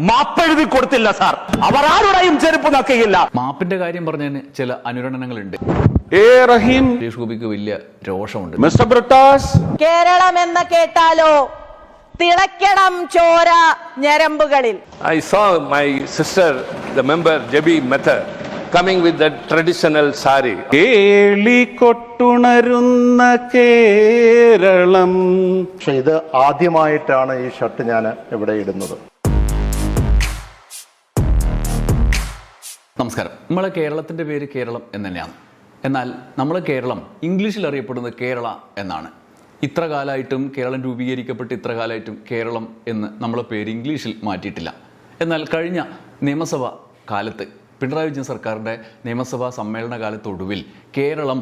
മാപ്പെഴുതി കൊടുത്തില്ല സാർ. അവർ ആരുടെയും ചെരുപ്പ് നക്കുകയില്ല. മാപ്പിന്റെ കാര്യം പറഞ്ഞതിന് ചില അനുരണനങ്ങളുണ്ട്. സുരേഷ് ഗോപിക്ക് വലിയ രോഷമുണ്ട്. മിസ്റ്റർ ബ്രിട്ടാസ്, കേരളം എന്ന് കേട്ടാലോ തിളക്കണം ചോര ഞരമ്പുകളിൽ. I saw my sister, the member Jebi Mehta, coming with that traditional sari. കേളികൊട്ടുണരുന്ന Keralam. പക്ഷെ ഇത് ആദ്യമായിട്ടാണ് ഈ ഷർട്ട് ഞാൻ ഇവിടെ ഇടുന്നത്. നമസ്കാരം. നമ്മളെ കേരളത്തിന്റെ പേര് കേരളം എന്ന് തന്നെയാണ്. എന്നാൽ നമ്മളെ കേരളം ഇംഗ്ലീഷിൽ അറിയപ്പെടുന്നത് കേരള എന്നാണ്. ഇത്ര കാലമായിട്ടും കേരളം രൂപീകരിക്കപ്പെട്ട് ഇത്ര കാലമായിട്ടും കേരളം എന്ന് നമ്മളെ പേര് ഇംഗ്ലീഷിൽ മാറ്റിയിട്ടില്ല. എന്നാൽ കഴിഞ്ഞ നിയമസഭാ കാലത്ത് പിണറായി വിജയൻ സർക്കാരിൻ്റെ നിയമസഭാ സമ്മേളന കാലത്തൊടുവിൽ കേരളം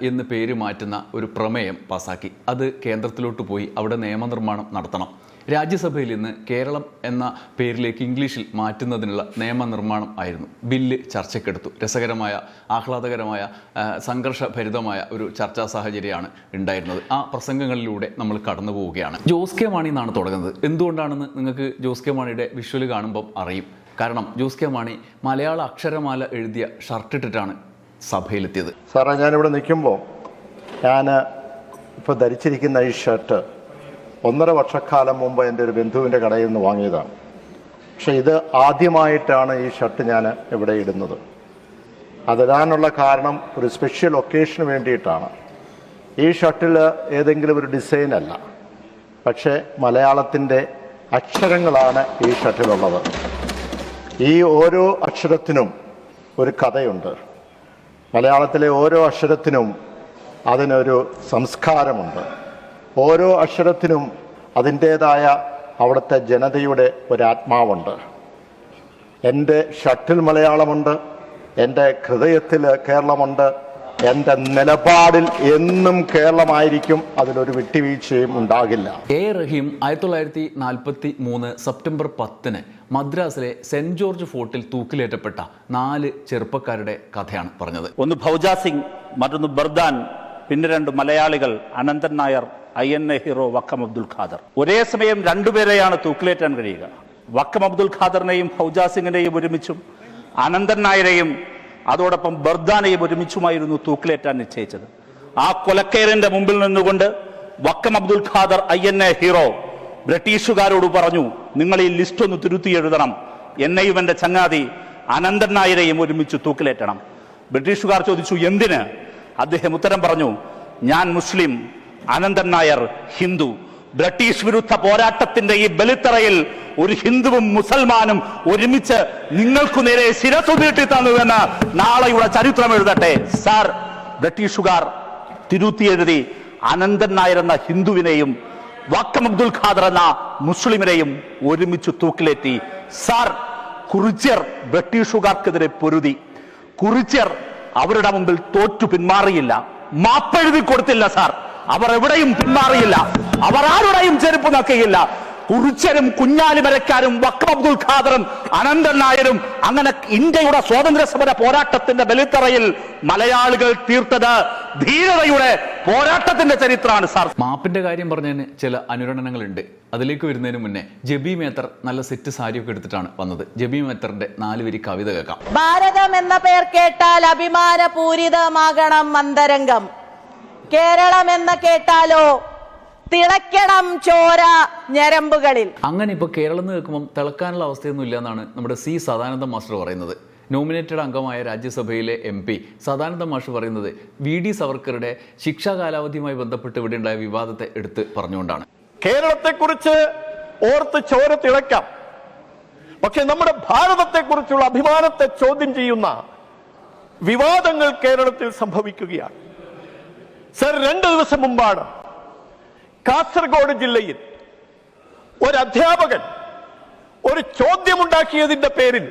എന്ന് പേര് മാറ്റുന്ന ഒരു പ്രമേയം പാസാക്കി. അത് കേന്ദ്രത്തിലോട്ട് പോയി അവിടെ നിയമനിർമ്മാണം നടത്തണം. രാജ്യസഭയിൽ ഇന്ന് കേരളം എന്ന പേരിലേക്ക് ഇംഗ്ലീഷിൽ മാറ്റുന്നതിനുള്ള നിയമനിർമ്മാണം ആയിരുന്നു. ബില്ല് ചർച്ചയ്ക്കെടുത്തു. രസകരമായ, ആഹ്ലാദകരമായ, സംഘർഷഭരിതമായ ഒരു ചർച്ചാ സാഹചര്യമാണ് ഉണ്ടായിരുന്നത്. ആ പ്രസംഗങ്ങളിലൂടെ നമ്മൾ കടന്നു പോവുകയാണ്. ജോസ് കെ മാണി എന്നാണ് തുടങ്ങുന്നത്. എന്തുകൊണ്ടാണെന്ന് നിങ്ങൾക്ക് ജോസ് കെ മാണിയുടെ വിഷ്വൽ കാണുമ്പം അറിയും. കാരണം ജോസ് കെ മാണി മലയാള അക്ഷരമാല എഴുതിയ ഷർട്ടിട്ടിട്ടാണ് സഭയിലെത്തിയത്. സാറേ, ഞാനിവിടെ നിൽക്കുമ്പോൾ ഞാൻ ഇപ്പോൾ ധരിച്ചിരിക്കുന്ന ഈ ഷർട്ട് 1.5 വർഷക്കാലം മുമ്പ് എൻ്റെ ഒരു ബന്ധുവിൻ്റെ കടയിൽ നിന്ന് വാങ്ങിയതാണ്. പക്ഷെ ഇത് ആദ്യമായിട്ടാണ് ഈ ഷർട്ട് ഞാൻ ഇവിടെ ഇടുന്നത്. അതിടാനുള്ള കാരണം ഒരു സ്പെഷ്യൽ ഒക്കേഷന് വേണ്ടിയിട്ടാണ്. ഈ ഷർട്ടിൽ ഏതെങ്കിലും ഒരു ഡിസൈൻ അല്ല, പക്ഷേ മലയാളത്തിൻ്റെ അക്ഷരങ്ങളാണ് ഈ ഷർട്ടിലുള്ളത്. ഈ ഓരോ അക്ഷരത്തിനും ഒരു കഥയുണ്ട്. മലയാളത്തിലെ ഓരോ അക്ഷരത്തിനും അതിനൊരു സംസ്കാരമുണ്ട്. ഓരോ അക്ഷരത്തിനും അതിൻ്റേതായ അവിടുത്തെ ജനതയുടെ ഒരാത്മാവുണ്ട്. എൻ്റെ ഷർട്ടിൽ മലയാളമുണ്ട്, എൻ്റെ ഹൃദയത്തിൽ കേരളമുണ്ട്, എൻ്റെ നിലപാടിൽ എന്നും കേരളമായിരിക്കും. അതിലൊരു വിട്ടുവീഴ്ചയും ഉണ്ടാകില്ല. എ റഹീം 1943 സെപ്റ്റംബർ 10 മദ്രാസിലെ സെന്റ് ജോർജ് ഫോർട്ടിൽ തൂക്കിലേറ്റപ്പെട്ട 4 ചെറുപ്പക്കാരുടെ കഥയാണ് പറഞ്ഞത്. ഒന്ന് ഫൗജാ സിംഗ്, മറ്റൊന്ന് ബർദാൻ, പിന്നെ 2 മലയാളികൾ, അനന്തൻ നായർ, INA ഹീറോ വക്കം അബ്ദുൽ ഖാദർ. ഒരേ സമയം 2 പേരെയാണ് തൂക്കിലേറ്റാൻ കഴിയുക. വക്കം അബ്ദുൽ ഖാദറിനെയും ഫൗജാ സിംഗിനെയും ഒരുമിച്ചും അനന്തൻ നായരെയും അതോടൊപ്പം ബർദാനെയും ഒരുമിച്ചുമായിരുന്നു തൂക്കിലേറ്റാൻ നിശ്ചയിച്ചത്. ആ കൊലക്കേറിന്റെ മുമ്പിൽ നിന്നുകൊണ്ട് വക്കം അബ്ദുൽ ഖാദർ INA ഹീറോ ബ്രിട്ടീഷുകാരോട് പറഞ്ഞു, നിങ്ങൾ ഈ ലിസ്റ്റ് ഒന്ന് തിരുത്തി എഴുതണം, എന്നെയും എൻ്റെ ചങ്ങാതി അനന്തൻ നായരെയും ഒരുമിച്ച് തൂക്കിലേറ്റണം. ബ്രിട്ടീഷുകാർ ചോദിച്ചു, എന്തിന്? അദ്ദേഹം ഉത്തരം പറഞ്ഞു, ഞാൻ മുസ്ലിം, അനന്തൻ നായർ ഹിന്ദു. ബ്രിട്ടീഷ് വിരുദ്ധ പോരാട്ടത്തിന്റെ ഈ ബലിത്തറയിൽ ഒരു ഹിന്ദുവും മുസൽമാനും ഒരുമിച്ച് നിങ്ങൾക്കു നേരെ ശിരസ്സു നീട്ടി തന്നുവെന്ന് നാളെയുടെ ചരിത്രം എഴുതട്ടെ. സാർ, ബ്രിട്ടീഷുകാർ തിരുത്തി എഴുതി അനന്തൻ നായർ എന്ന ഹിന്ദുവിനെയും വക്കം അബ്ദുൽ ഖാദർ എന്ന മുസ്ലിമിനെയും ഒരുമിച്ച് തൂക്കിലേറ്റി. സാർ, കുറിച്യർ ബ്രിട്ടീഷുകാർക്കെതിരെ പൊരുതി. കുറിച്യർ അവരുടെ മുമ്പിൽ തോറ്റു പിന്മാറിയില്ല, മാപ്പെഴുതി കൊടുത്തില്ല സാർ. അവർ എവിടെയും പിന്മാറിയില്ല, അവർ ആരുടെയും ചെരുപ്പ് നക്കുകയില്ല. കുറിച്യരും കുഞ്ഞാലിമരക്കാരും വക്കം അബ്ദുൽ ഖാദറും അനന്തൻ നായരും അങ്ങനെ ഇന്ത്യയുടെ സ്വാതന്ത്ര്യ സമര പോരാട്ടത്തിന്റെ ബലിത്തറയിൽ മലയാളികൾ തീർത്തത് ധീരതയുടെ പോരാട്ടത്തിന്റെ ചരിത്രമാണ് സാർ. മാപ്പിന്റെ കാര്യം പറഞ്ഞതിന് ചില അനുരണനങ്ങളുണ്ട്. അതിലേക്ക് വരുന്നതിന് മുന്നേ ജെബി മേത്തർ നല്ല സെറ്റ് സാരിയൊക്കെ എടുത്തിട്ടാണ് വന്നത്. ജെബി മേത്തറിന്റെ 4 വരി കവിത കേൾക്കാം. ഭാരതം എന്ന പേർ കേട്ടാൽ അഭിമാനപൂരിതമാകണം അന്തരംഗം. കേരളം എന്ന് കേട്ടാലോ തിളക്കണം ചോര ഞരമ്പുകളിൽ. അങ്ങനെ ഇപ്പോൾ കേരളം എന്ന് കേൾക്കുമ്പം തിളക്കാനുള്ള അവസ്ഥയൊന്നും ഇല്ല എന്നാണ് നമ്മുടെ C സദാനന്ദ മാസ്റ്റർ പറയുന്നത്. നോമിനേറ്റഡ് അംഗമായ രാജ്യസഭയിലെ MP സദാനന്ദ മാസ്റ്റർ പറയുന്നത് VD സവർക്കറുടെ ശിക്ഷാ കാലാവധിയുമായി ബന്ധപ്പെട്ട് ഇവിടെ ഉണ്ടായ വിവാദത്തെ എടുത്ത് പറഞ്ഞുകൊണ്ടാണ്. കേരളത്തെക്കുറിച്ച് ഓർത്ത് ചോര തിളക്കാം, പക്ഷെ നമ്മുടെ ഭാരതത്തെക്കുറിച്ചുള്ള അഭിമാനത്തെ ചോദ്യം ചെയ്യുന്ന വിവാദങ്ങൾ കേരളത്തിൽ സംഭവിക്കുകയാണ്. സർ, 2 ദിവസം മുമ്പാണ് കാസർഗോഡ് ജില്ലയിൽ ഒരു അധ്യാപകൻ ഒരു ചോദ്യമുണ്ടാക്കിയതിന്റെ പേരിൽ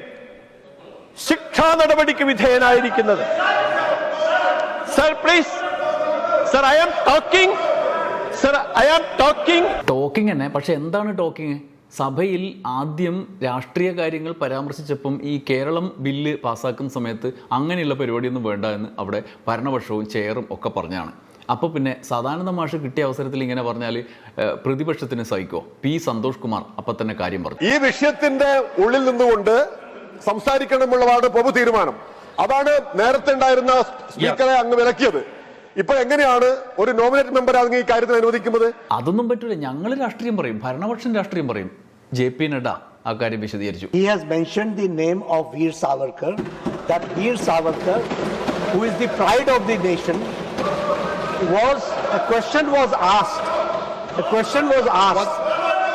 ശിക്ഷാ നടപടിക്ക് വിധേയനായിരിക്കുന്നത്. Sir, please sir, I am talking. Sir, I am talking. Talking തന്നെ, പക്ഷെ എന്താണ് ടോക്കിംഗ്? സഭയിൽ ആദ്യം രാഷ്ട്രീയ കാര്യങ്ങൾ പരാമർശിച്ചപ്പം ഈ കേരളം ബില്ല് പാസ്സാക്കുന്ന സമയത്ത് അങ്ങനെയുള്ള പരിപാടിയൊന്നും വേണ്ട എന്ന് അവിടെ ഭരണപക്ഷവും ചെയറും ഒക്കെ പറഞ്ഞാണ്. അപ്പോൾ പിന്നെ സദാനന്ദ മാഷ് കിട്ടിയ അവസരത്തിൽ ഇങ്ങനെ പറഞ്ഞാൽ പ്രതിപക്ഷത്തിന് സഹിക്കോ? പി സന്തോഷ് കുമാർ അപ്പം തന്നെ കാര്യം പറഞ്ഞു. ഈ വിഷയത്തിന്റെ ഉള്ളിൽ നിന്നുകൊണ്ട് സംസാരിക്കണമെന്നുള്ളതാണ് പൊതു തീരുമാനം. അതാണ് നേരത്തെ ഉണ്ടായിരുന്ന സ്പീക്കറെ അങ്ങ് വിലക്കിയത്. ഇപ്പൊ എങ്ങനെയാണ് ഒരു നോമിനേറ്റ് മെമ്പർ അങ്ങ് ഈ കാര്യത്തിൽ അനുവദിക്കുന്നത്? അതൊന്നും പറ്റൂല. ഞങ്ങൾ രാഷ്ട്രീയം പറയും, ഭരണപക്ഷം രാഷ്ട്രീയം പറയും. JP നഡ്ഡ ആ കാര്യം വിശദീകരിച്ചു. He has mentioned the name of Veer Savarkar, that Veer Savarkar, who is the pride of the nation, a question was asked,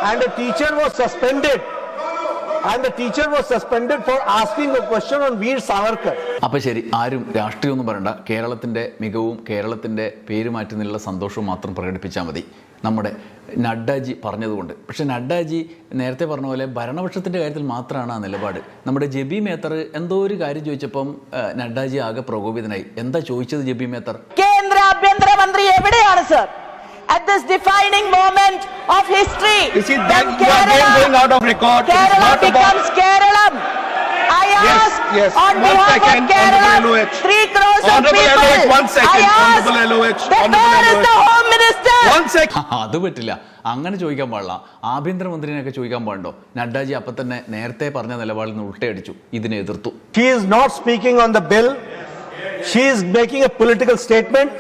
and the teacher was suspended for asking a question on Veer Savarkar. അപ്പൊ ശരി, ആരും രാഷ്ട്രീയമൊന്നും പറയണ്ട. കേരളത്തിന്റെ മികവും കേരളത്തിന്റെ പേര് മാറ്റുന്നതിലുള്ള സന്തോഷവും മാത്രം പ്രകടിപ്പിച്ചാൽ മതി, നമ്മുടെ നഡ്ഡാജി പറഞ്ഞതുകൊണ്ട്. പക്ഷെ നഡ്ഡാജി നേരത്തെ പറഞ്ഞ പോലെ ഭരണപക്ഷത്തിന്റെ കാര്യത്തിൽ മാത്രമാണ് ആ നിലപാട്. നമ്മുടെ ജെബി മേത്തർ എന്തോ ഒരു കാര്യം ചോദിച്ചപ്പം നഡ്ഡാജി ആകെ പ്രകോപിതനായി. എന്താ ചോദിച്ചത് ജെബി മേത്തർ? കേന്ദ്ര ആഭ്യന്തരമന്ത്രി എവിടെയാണ് sir? At this defining moment of history, when Kerala becomes Keralam, I ask on behalf of Kerala, 3 crores of people, I ask that where is the Home Minister? അത് പറ്റില്ല, അങ്ങനെ ചോദിക്കാൻ പാടില്ല. ആഭ്യന്തരമന്ത്രിനെയൊക്കെ ചോദിക്കാൻ പാടുണ്ടോ? നഡ്ഡാജി അപ്പം തന്നെ നേരത്തെ പറഞ്ഞ നിലപാടിൽ നിന്ന് ഉൾട്ടയടിച്ചു, ഇതിനെ എതിർത്തു. She is not speaking on the bill. She is making a political statement.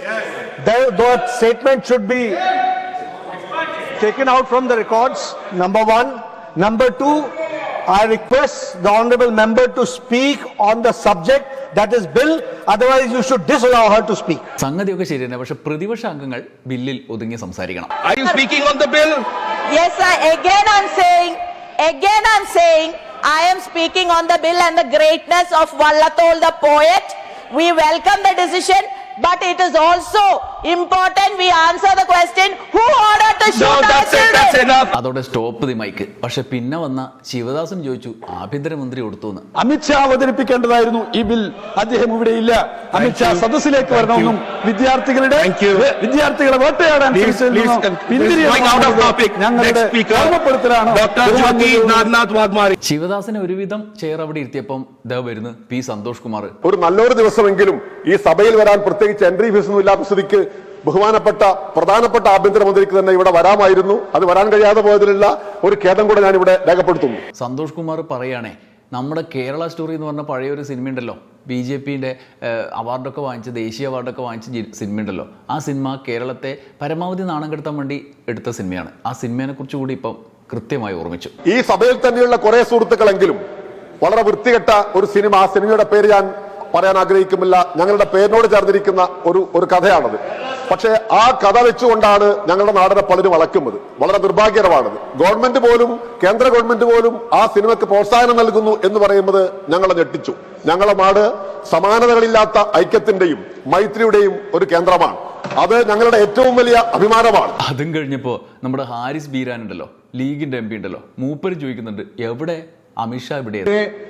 That statement should be taken out from the records, number 1. Number 2, I request the honorable member to speak on the subject, that is bill. Otherwise you should disallow her to speak. സംഗതിയൊക്കെ ശരി തന്നെ, പക്ഷെ പ്രതിപക്ഷ അംഗങ്ങൾ ബില്ലിൽ ഒതുങ്ങി സംസാരിക്കണം. Are you speaking on the bill? Yes, sir. Again I'm saying I am speaking on the bill and the greatness of Vallathol the poet. We welcome the decision, but it is also important we answer the question, who ordered to shoot our children? അതോടെ stop the mic. പക്ഷെ പിന്നെ വന്ന ശിവദാസൻ ചോദിച്ചു, ആഭ്യന്തരമന്ത്രി കൊടുത്തു. അമിത്ഷാ അവതരിപ്പിക്കേണ്ടതായിരുന്നു ഈ bill. അദ്ദേഹം ഇവിടെ ഇല്ല. അമിത്ഷാ സദസ്സിലേക്ക് വരണമെന്നും വിദ്യാർത്ഥികളെ വേട്ടയാടാൻ ശിവദാസനെ ഒരുവിധം ചെയർ അവിടെ ഇരുത്തിയപ്പം ദാ വരുന്നു പി സന്തോഷ് കുമാർ. ഒരു നല്ലൊരു ദിവസമെങ്കിലും ഈ സഭയിൽ വരാൻ പ്രത്യേകിച്ച് എൻട്രി ഫീസൊന്നും ഇല്ലാത്ത സ്ഥിതിക്ക് പ്രധാനപ്പെട്ട ആഭ്യന്തരമന്ത്രിക്ക് തന്നെ ഇവിടെ വരാമായിരുന്നു. അത് വരാൻ കഴിയാതെ പോയതിലുള്ള ഒരു ഖേദം കൂടെ ഞാൻ ഇവിടെ രേഖപ്പെടുത്തുന്നു. സന്തോഷ് കുമാർ പറയുകയാണേ, നമ്മുടെ കേരള സ്റ്റോറി എന്ന് പറഞ്ഞ പഴയൊരു സിനിമ ഉണ്ടല്ലോ, BJPയുടെ അവാർഡൊക്കെ വാങ്ങിച്ച്, ദേശീയ അവാർഡൊക്കെ വാങ്ങിച്ച സിനിമ ഉണ്ടല്ലോ. ആ സിനിമ കേരളത്തെ പരമാവധി നാണം കെടുത്താൻ വേണ്ടി എടുത്ത സിനിമയാണ്. ആ സിനിമയെ കുറിച്ച് കൂടി ഇപ്പം കൃത്യമായി ഓർമ്മിച്ചു. ഈ സഭയിൽ തന്നെയുള്ള കുറെ സുഹൃത്തുക്കളെങ്കിലും വളരെ വൃത്തികെട്ട ഒരു സിനിമ, ആ സിനിമയുടെ പേര് ഞാൻ പറയാൻ ആഗ്രഹിക്കുന്നില്ല, ഞങ്ങളുടെ പേരിനോട് ചേർന്നിരിക്കുന്ന ഒരു കഥയാണത്. പക്ഷേ ആ കഥ വെച്ചുകൊണ്ടാണ് ഞങ്ങളുടെ നാടിനെ പലരും വളക്കുന്നത്. വളരെ നിർഭാഗ്യകരമാണത്. കേന്ദ്ര ഗവൺമെന്റ് പോലും ആ സിനിമയ്ക്ക് പ്രോത്സാഹനം നൽകുന്നു എന്ന് പറയുന്നത് ഞങ്ങളെ ഞെട്ടിച്ചു. ഞങ്ങളുടെ നാട് സമാനതകളില്ലാത്ത ഐക്യത്തിന്റെയും മൈത്രിയുടെയും ഒരു കേന്ദ്രമാണ്. അത് ഞങ്ങളുടെ ഏറ്റവും വലിയ അഭിമാനമാണ്. അതും കഴിഞ്ഞപ്പോ നമ്മുടെ ഹാരിസ് ബീരാൻ ഉണ്ടല്ലോ, ലീഗിന്റെ MP ഉണ്ടല്ലോ, മൂപ്പര് ചോദിക്കുന്നുണ്ട്, എവിടെ അമിത്ഷാ? ഇവിടെ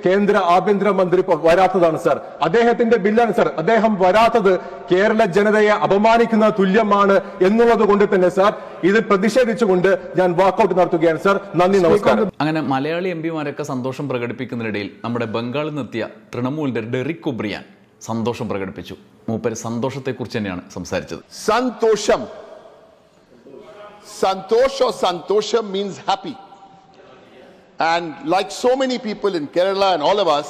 കേന്ദ്ര ആഭ്യന്തരമന്ത്രി വരാത്തതാണ് സർ, അദ്ദേഹത്തിന്റെ ബില്ലാണ് സർ. അദ്ദേഹം വരാത്തത് കേരള ജനതയെ അപമാനിക്കുന്ന തുല്യമാണ് എന്നുള്ളത് കൊണ്ട് തന്നെ സർ ഇത് പ്രതിഷേധിച്ചുകൊണ്ട് ഞാൻ വാക്കൌട്ട് നടത്തുകയാണ് സർ. നന്ദി, നമസ്കാരം. അങ്ങനെ മലയാളി MP-മാരൊക്കെ സന്തോഷം പ്രകടിപ്പിക്കുന്നതിനിടയിൽ നമ്മുടെ ബംഗാളിൽ നിന്നെത്തിയ തൃണമൂലിന്റെ ഡെറിക് ഒബ്രിയാൻ സന്തോഷം പ്രകടിപ്പിച്ചു. മൂപ്പര് സന്തോഷത്തെക്കുറിച്ച് തന്നെയാണ് സംസാരിച്ചത്. Santosham means happy. And like so many people in Kerala and all of us,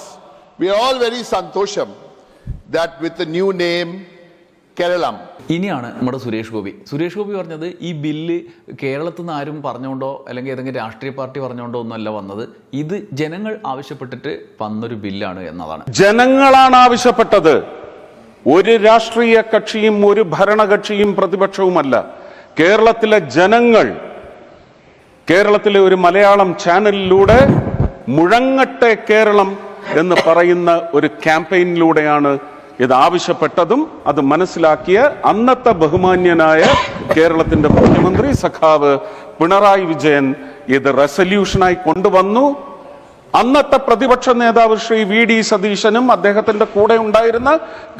we are all very santosham that with the new name Keralam. ഇനിയാണ് നമ്മുടെ സുരേഷ് ഗോപി പറഞ്ഞത്, ഈ ബില്ല് കേരളത്തിൽ നിന്ന് ആരും പറഞ്ഞുകൊണ്ടോ അല്ലെങ്കിൽ ഏതെങ്കിലും രാഷ്ട്രീയ പാർട്ടി പറഞ്ഞുകൊണ്ടോ ഒന്നുമല്ല വന്നത്, ഇത് ജനങ്ങൾ ആവശ്യപ്പെട്ടിട്ട് വന്നൊരു ബില്ലാണ് എന്നതാണ്. ജനങ്ങളാണ് ആവശ്യപ്പെട്ടത്. ഒരു രാഷ്ട്രീയ കക്ഷിയും ഒരു ഭരണകക്ഷിയും പ്രതിപക്ഷവുമല്ല. കേരളത്തിലെ ജനങ്ങൾ കേരളത്തിലെ ഒരു മലയാളം ചാനലിലൂടെ മുഴങ്ങട്ടെ കേരളം എന്ന് പറയുന്ന ഒരു ക്യാമ്പയിനിലൂടെയാണ് ഇത് ആവശ്യപ്പെട്ടതും അത് മനസ്സിലാക്കിയ അന്നത്തെ ബഹുമാന്യനായ കേരളത്തിന്റെ മുഖ്യമന്ത്രി സഖാവ് പിണറായി വിജയൻ ഇത് റെസല്യൂഷനായി കൊണ്ടുവന്നു. അന്നത്തെ പ്രതിപക്ഷ നേതാവ് ശ്രീ VD സതീശനും അദ്ദേഹത്തിന്റെ കൂടെ ഉണ്ടായിരുന്ന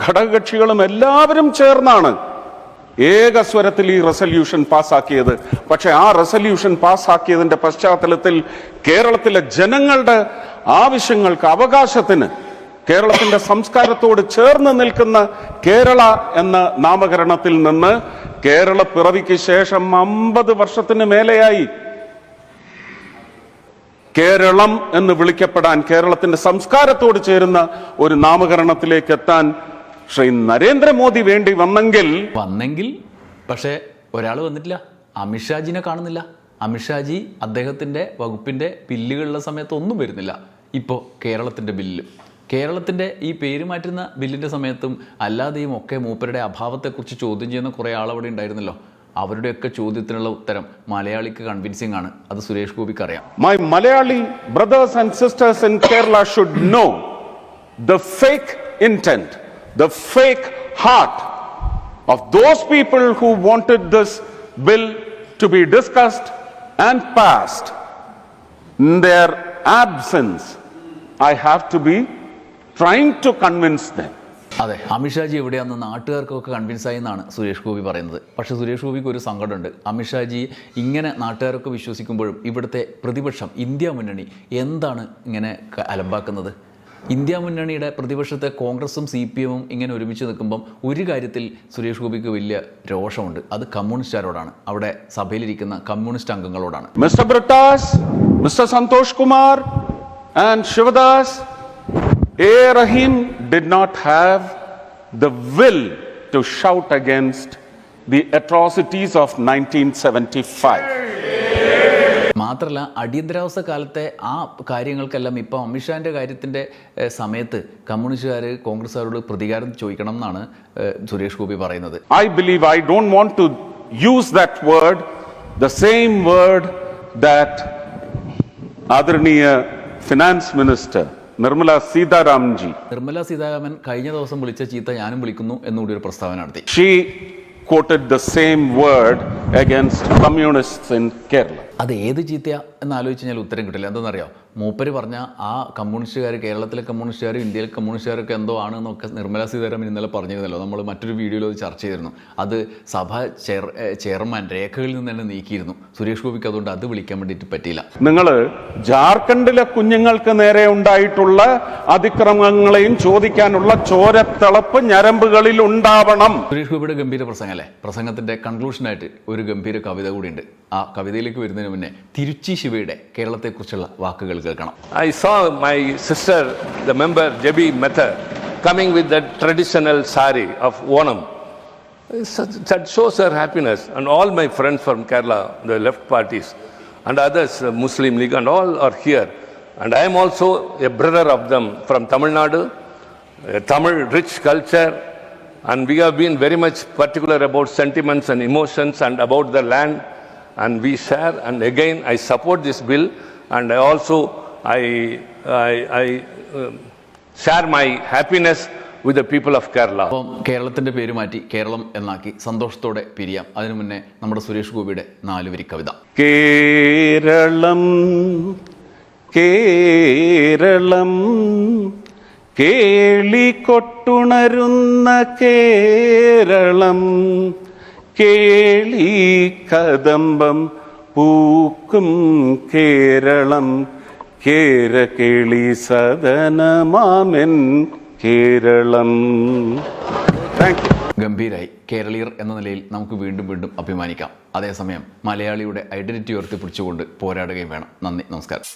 ഘടകകക്ഷികളും എല്ലാവരും ചേർന്നാണ് ഏകസ്വരത്തിൽ ഈ റെസല്യൂഷൻ പാസ്സാക്കിയത്. പക്ഷെ ആ റെസല്യൂഷൻ പാസ്സാക്കിയതിന്റെ പശ്ചാത്തലത്തിൽ കേരളത്തിലെ ജനങ്ങളുടെ ആവശ്യങ്ങൾക്ക്, അവകാശത്തിന് കേരളത്തിന്റെ സംസ്കാരത്തോട് ചേർന്ന് നിൽക്കുന്ന കേരള എന്ന നാമകരണത്തിൽ നിന്ന് കേരള പിറവിക്ക് ശേഷം 50 വർഷത്തിന് മേലെയായി കേരളം എന്ന് വിളിക്കപ്പെടാൻ, കേരളത്തിന്റെ സംസ്കാരത്തോട് ചേരുന്ന ഒരു നാമകരണത്തിലേക്ക് എത്താൻ ശ്രീ നരേന്ദ്രമോദി വേണ്ടി വന്നെങ്കിൽ പക്ഷേ ഒരാൾ വന്നിട്ടില്ല. അമിത്ഷാജിനെ കാണുന്നില്ല. അമിത്ഷാജി അദ്ദേഹത്തിൻ്റെ വകുപ്പിൻ്റെ ബില്ലുകളുടെ സമയത്ത് ഒന്നും വരുന്നില്ല. ഇപ്പോൾ കേരളത്തിൻ്റെ ബില്ല്, കേരളത്തിൻ്റെ ഈ പേര് മാറ്റുന്ന ബില്ലിൻ്റെ സമയത്തും അല്ലാതെയും ഒക്കെ മൂപ്പരുടെ അഭാവത്തെക്കുറിച്ച് ചോദ്യം ചെയ്യുന്ന കുറേ ആളവിടെ ഉണ്ടായിരുന്നല്ലോ. അവരുടെയൊക്കെ ചോദ്യത്തിനുള്ള ഉത്തരം മലയാളിക്ക് കൺവിൻസിംഗ് ആണ്. അത് സുരേഷ് ഗോപിക്ക് അറിയാം. My Malayali brothers and sisters in Kerala should know the fake intent, the fake heart of those people who wanted this bill to be discussed and passed. In their absence, I have to be trying to convince them. അതെ, അമിത്ഷാജി എവിടെയാണെന്ന് നാട്ടുകാർക്കൊക്കെ convince ആയി എന്നാണ് സുരേഷ് ഗോപി പറയുന്നത്. പക്ഷേ സുരേഷ് ഗോപിക്ക് ഒരു സങ്കടമുണ്ട്. അമിത്ഷാജി ഇങ്ങനെ നാട്ടുകാരൊക്കെ വിശ്വസിക്കുമ്പോഴും ഇവിടുത്തെ പ്രതിപക്ഷം ഇന്ത്യ മുന്നണി എന്താണ് ഇങ്ങനെ അലമ്പാക്കുന്നത്? ഇന്ത്യ മുന്നണിയുടെ പ്രതിപക്ഷത്തെ കോൺഗ്രസും CPM-ഉം ഇങ്ങനെ ഒരുമിച്ച് നിൽക്കുമ്പം ഒരു കാര്യത്തിൽ സുരേഷ് ഗോപിക്ക് വലിയ രോഷമുണ്ട്. അത് കമ്മ്യൂണിസ്റ്റുകാരോടാണ്, അവിടെ സഭയിലിരിക്കുന്ന communist അംഗങ്ങളോടാണ്. Mr. Brittas, Mr. Santosh Kumar and Shivadas, A. Rahim did not have the will to shout against the atrocities of 1975. മാത്രമല്ല, അടിയന്തരാവസ്ഥ കാലത്തെ ആ കാര്യങ്ങൾക്കെല്ലാം ഇപ്പോൾ അമിത്ഷാൻ്റെ കാര്യത്തിൻ്റെ സമയത്ത് കമ്മ്യൂണിസ്റ്റുകാർ കോൺഗ്രസ്സുകാരോട് പ്രതികാരം ചോദിക്കണം എന്നാണ് സുരേഷ് ഗോപി പറയുന്നത്. I believe, I don't want to use that word, the same word that Adarniya Finance Minister Nirmala Sitharaman കഴിഞ്ഞ ദിവസം വിളിച്ച ചീത്ത ഞാനും വിളിക്കുന്നു എന്നുകൂടി ഒരു പ്രസ്താവന നടത്തി. She quoted the same word against communists in Kerala. അത് ഏത് ചീത്തയാ എന്ന് ആലോചിച്ച് കഴിഞ്ഞാൽ ഉത്തരം കിട്ടില്ല. എന്താണെന്നറിയോ? മൂപ്പര് പറഞ്ഞ ആ കമ്മ്യൂണിസ്റ്റുകാർ, കേരളത്തിലെ കമ്മ്യൂണിസ്റ്റുകാരും ഇന്ത്യയിലെ കമ്മ്യൂണിസ്റ്റുകാരൊക്കെ എന്തോ ആണെന്നൊക്കെ നിർമ്മലാ സീതാരാമൻ ഇന്നലെ പറഞ്ഞിരുന്നല്ലോ. നമ്മൾ മറ്റൊരു വീഡിയോയിൽ അത് ചർച്ച ചെയ്തിരുന്നു. അത് സഭ ചെയർമാൻ രേഖകളിൽ നിന്ന് തന്നെ നീക്കിയിരുന്നു. സുരേഷ് ഗോപിക്ക് അതുകൊണ്ട് അത് വിളിക്കാൻ വേണ്ടിയിട്ട് പറ്റിയില്ല. നിങ്ങൾ ജാർഖണ്ഡിലെ കുഞ്ഞുങ്ങൾക്ക് നേരെ ഉണ്ടായിട്ടുള്ള അതിക്രമങ്ങളെയും ചോദിക്കാനുള്ള ചോരത്തിളപ്പ് ഞരമ്പുകളിൽ ഉണ്ടാവണം. സുരേഷ് ഗോപിയുടെ ഗംഭീര പ്രസംഗം അല്ലേ? പ്രസംഗത്തിന്റെ കൺക്ലൂഷനായിട്ട് ഒരു ഗംഭീര കവിത കൂടിയുണ്ട്. ആ കവിതയിലേക്ക് വരുന്നതിന് മുന്നേ തിരുച്ചി ശിവയുടെ കേരളത്തെക്കുറിച്ചുള്ള വാക്കുകൾ കേൾക്കണം. I saw my sister, the member J.B. Mehta, coming with that traditional sari of Onam. That shows her happiness. And all my friends from Kerala, the left parties, and others, Muslim League, and all are here. And I am also a brother of them from Tamil Nadu, a Tamil rich culture. And we have been very much particular about sentiments and emotions and about the land. And we share, and again I support this bill, and I also share my happiness with the people of Kerala. അപ്പം കേരളത്തിന്റെ പേര് മാറ്റി കേരളം എന്നാക്കി സന്തോഷത്തോടെ പിരിയാം. അതിനു മുന്നേ നമ്മുടെ സുരേഷ് ഗോപിയുടെ 4 വരി കവിത. കേരളം കേരളം കേളികൊട്ടുണരുന്ന കേരളം, കേളി കദംബം പൂക്കും കേരളം, കേരകേളി സദനമാമെൻ കേരളം. Thank you. ഗംഭീരായി. കേരളീയർ എന്ന നിലയിൽ നമുക്ക് വീണ്ടും വീണ്ടും അഭിമാനിക്കാം. അതേസമയം മലയാളിയുടെ ഐഡന്റിറ്റി ഉയർത്തിപ്പിടിച്ചുകൊണ്ട് പോരാടുകയും വേണം. നന്ദി, നമസ്കാരം.